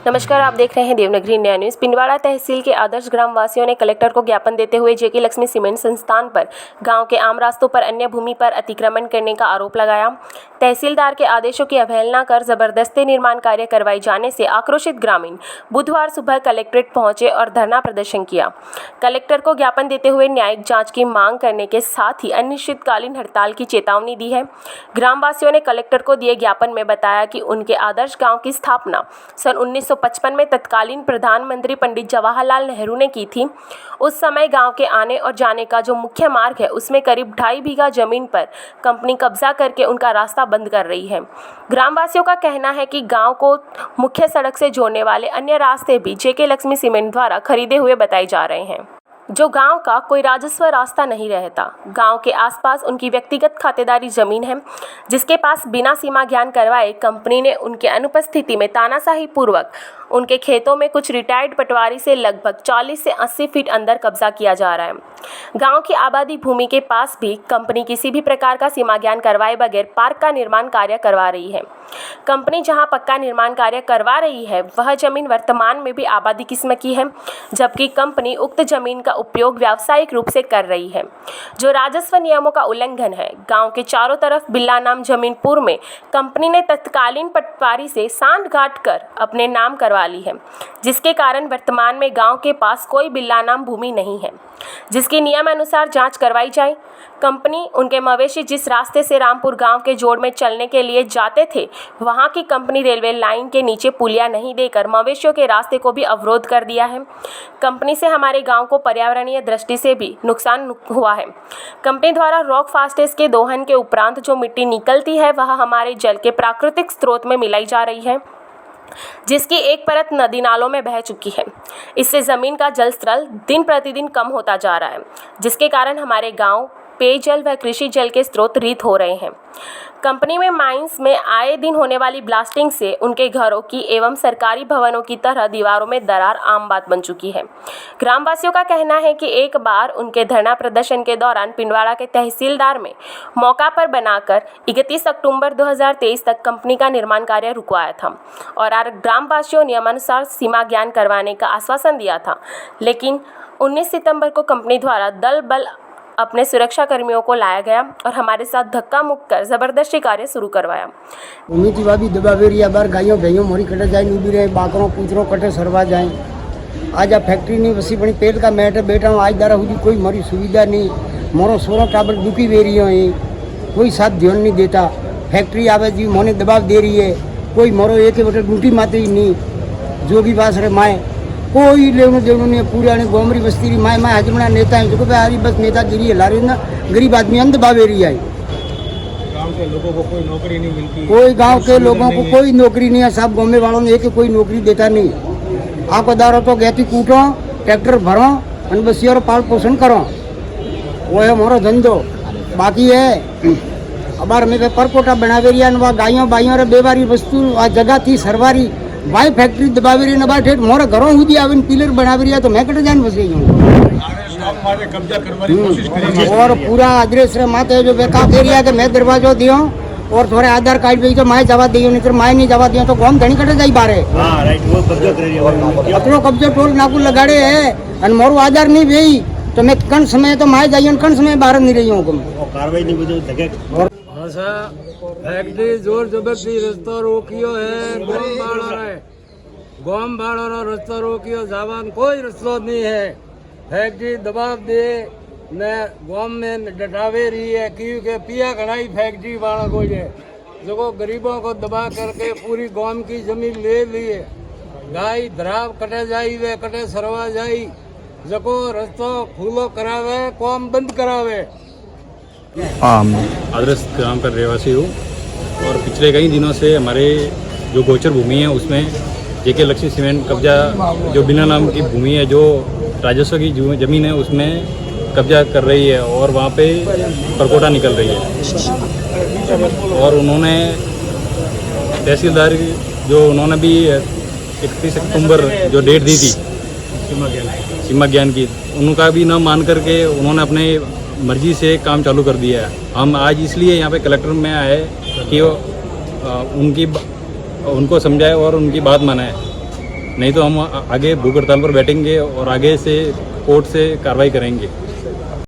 नमस्कार, आप देख रहे हैं देवनागरी इंडिया न्यूज़। पिंडवाड़ा तहसील के आदर्श ग्राम वासियों ने कलेक्टर को ज्ञापन देते हुए जेके लक्ष्मी सीमेंट संस्थान पर गांव के आम रास्तों पर अन्य भूमि पर अतिक्रमण करने का आरोप लगाया। तहसीलदार के आदेशों की अवहेलना कर जबरदस्ती निर्माण कार्य करवाए जाने से आक्रोशित ग्रामीण बुधवार सुबह कलेक्ट्रेट पहुंचे और धरना प्रदर्शन किया। कलेक्टर को ज्ञापन देते हुए न्यायिक जाँच की मांग करने के साथ ही अनिश्चितकालीन हड़ताल की चेतावनी दी है। ग्रामवासियों ने कलेक्टर को दिए ज्ञापन में बताया कि उनके आदर्श गाँव की स्थापना सन 1955 में तत्कालीन प्रधानमंत्री पंडित जवाहरलाल नेहरू ने की थी। उस समय गांव के आने और जाने का जो मुख्य मार्ग है उसमें करीब 2.5 बीघा जमीन पर कंपनी कब्जा करके उनका रास्ता बंद कर रही है। ग्रामवासियों का कहना है कि गांव को मुख्य सड़क से जोड़ने वाले अन्य रास्ते भी जेके लक्ष्मी सीमेंट द्वारा खरीदे हुए बताए जा रहे हैं, जो गांव का कोई राजस्व रास्ता नहीं रहता। गांव के आसपास उनकी व्यक्तिगत खातेदारी जमीन है, जिसके पास बिना सीमा ज्ञान करवाए कंपनी ने उनके अनुपस्थिति में तानाशाही पूर्वक उनके खेतों में कुछ रिटायर्ड पटवारी से लगभग 40 से 80 फीट अंदर कब्जा किया जा रहा है। गांव की आबादी भूमि के पास भी कंपनी किसी भी प्रकार का सीमा ज्ञान करवाए बगैर पार्क का निर्माण कार्य करवा रही है। कंपनी जहां पक्का निर्माण कार्य करवा रही है वह जमीन वर्तमान में भी आबादी किस्म की है, जबकि कंपनी उक्त जमीन का उपयोग व्यावसायिक रूप से कर रही है, जो राजस्व नियमों का उल्लंघन है। गांव के चारों तरफ बिल्ला नाम जमीनपुर में कंपनी ने तत्कालीन पटवारी से सांठ गांठ कर अपने नाम करवा ली है, जिसके कारण वर्तमान में गांव के पास कोई बिल्ला नाम भूमि नहीं है, जिसकी नियम अनुसार जांच करवाई जाए। कंपनी उनके मवेशी जिस रास्ते से रामपुर गांव के जोड़ में चलने के लिए जाते थे, वहां की कंपनी रेलवे लाइन के नीचे पुलिया नहीं देकर मवेशियों के रास्ते को भी अवरोध कर दिया है। कंपनी से हमारे गांव को पर्यावरणीय दृष्टि से भी नुकसान हुआ है। कंपनी द्वारा रॉक फास्टेज के दोहन के उपरांत जो मिट्टी निकलती है वह हमारे जल के प्राकृतिक स्रोत में मिलाई जा रही है, जिसकी एक परत नदी नालों में बह चुकी है। इससे ज़मीन का जल स्तर दिन प्रतिदिन कम होता जा रहा है, जिसके कारण हमारे गांव पेयजल व कृषि जल के स्रोत रित हो रहे हैं। कंपनी में माइंस में आए दिन होने वाली ब्लास्टिंग से उनके घरों की एवं सरकारी भवनों की तरह दीवारों में दरार आम बात बन चुकी है। ग्रामवासियों का कहना है कि एक बार उनके धरना प्रदर्शन के दौरान पिंडवाड़ा के तहसीलदार में मौका पर बनाकर 31 अक्टूबर 2023 तक कंपनी का निर्माण कार्य रुकवाया था और ग्रामवासियों नियमानुसार सीमा ज्ञान करवाने का आश्वासन दिया था, लेकिन 19 सितंबर को कंपनी द्वारा दल बल अपने सुरक्षा कर्मियों को लाया गया और हमारे साथ धक्का मुक्क कर जबरदस्ती कार्य शुरू करवाया। उम्मीद भी दबावेरिया बार गायों भैयों मोरी कटे जाए नीबी रहे बाकरों पूछरों कटे सरवा जाए। आज आ फैक्ट्री नहीं बसी बड़ी पेट का मैट बैठा हूँ, आज दारा हुई कोई मरी सुविधा नहीं, मोरो सोरो टाबर दुखी वेरियो है, कोई साथ ध्यान नहीं देता। फैक्ट्री आवे जी मोने दबाव दे रही है, कोई मोरो एक बटे ड्यूटी माते ही नहीं, जो भी बास रे माए कोई लेवनो देवनो नहीं। पूरी गोमरी बस्ती रही माए माए हजमना नेता है जो हारी बस नेतागिरी है लारे ना, गरीब आदमी अंध बावेरी आई। गांव के लोगों को कोई नौकरी नहीं मिलती, कोई गांव के लोगों को कोई नौकरी नहीं है। सब गाँव वालों ने एक कोई नौकरी देता नहीं। आपको दारो तो गहती कूटो ट्रैक्टर भरो और बस और पाल पोषण करो, वो है हमारा धंधो। बाकी है अबार में परकोटा बनावेरिया गायों बाइयों रे बेवारी वस्तु जगह थी सरवारी भाई फैक्ट्री दबावेरी न बाठे मोरा घरों हुदी आवन पिलर बनावेरिया तो मैं कटे जान बसे कब्जा करवाने की कोशिश करेंगे और पूरा आदरेश रे माते जो बेकाफ एरिया के मैं दरवाजो दियो और थोड़े आधार कार्ड भी तो माए जवा दियो, नहीं तो माए नहीं जवा दियो तो गोम धनी कटे जाई बारे। हां राइट, वो कब्जा कर रही है, अपनो कब्जा टोल नाकू लगाड़े है और मोरो आधार नहीं भेई तो मैं कण समय तो माए जाइयो कण समय बाहर नहीं रही हूं। कार्रवाई नहीं बुझे धके फैक्ट्री जोर जबरदस्ती रस्तो रोकियो है, गोम भाड़ो नो रस्तो रोकियो, जावान कोई रस्तो नहीं है। फैक्ट्री दबाव दे ने गोम में डटावे रही है क्योंकि पिया कढ़ाई फैक्ट्री वाला को है जो गरीबों को दबा करके पूरी गोम की जमीन ले लिए। गाय धराव कटे जाई वे कटे सरवा जाई, जको रस्तो खुलो करावे कौम बंद करावे। आदर्श ग्राम का रहवासी हूँ और पिछले कई दिनों से हमारे जो गोचर भूमि है उसमें जेके लक्ष्मी सीमेंट कब्जा जो बिना नाम की भूमि है, जो राजस्व की ज़मीन है उसमें कब्जा कर रही है और वहाँ पे परकोटा निकल रही है। और उन्होंने तहसीलदार जो उन्होंने भी 31 अक्टूबर जो डेट दी थी सीमा ज्ञान की, उनका भी न मान करके उन्होंने अपने मर्जी से काम चालू कर दिया है। हम आज इसलिए यहाँ पे कलेक्टर में आए कि उनको समझाए और उनकी बात माने। नहीं तो हम आगे भूख हड़ताल पर बैठेंगे और आगे से कोर्ट से कार्रवाई करेंगे।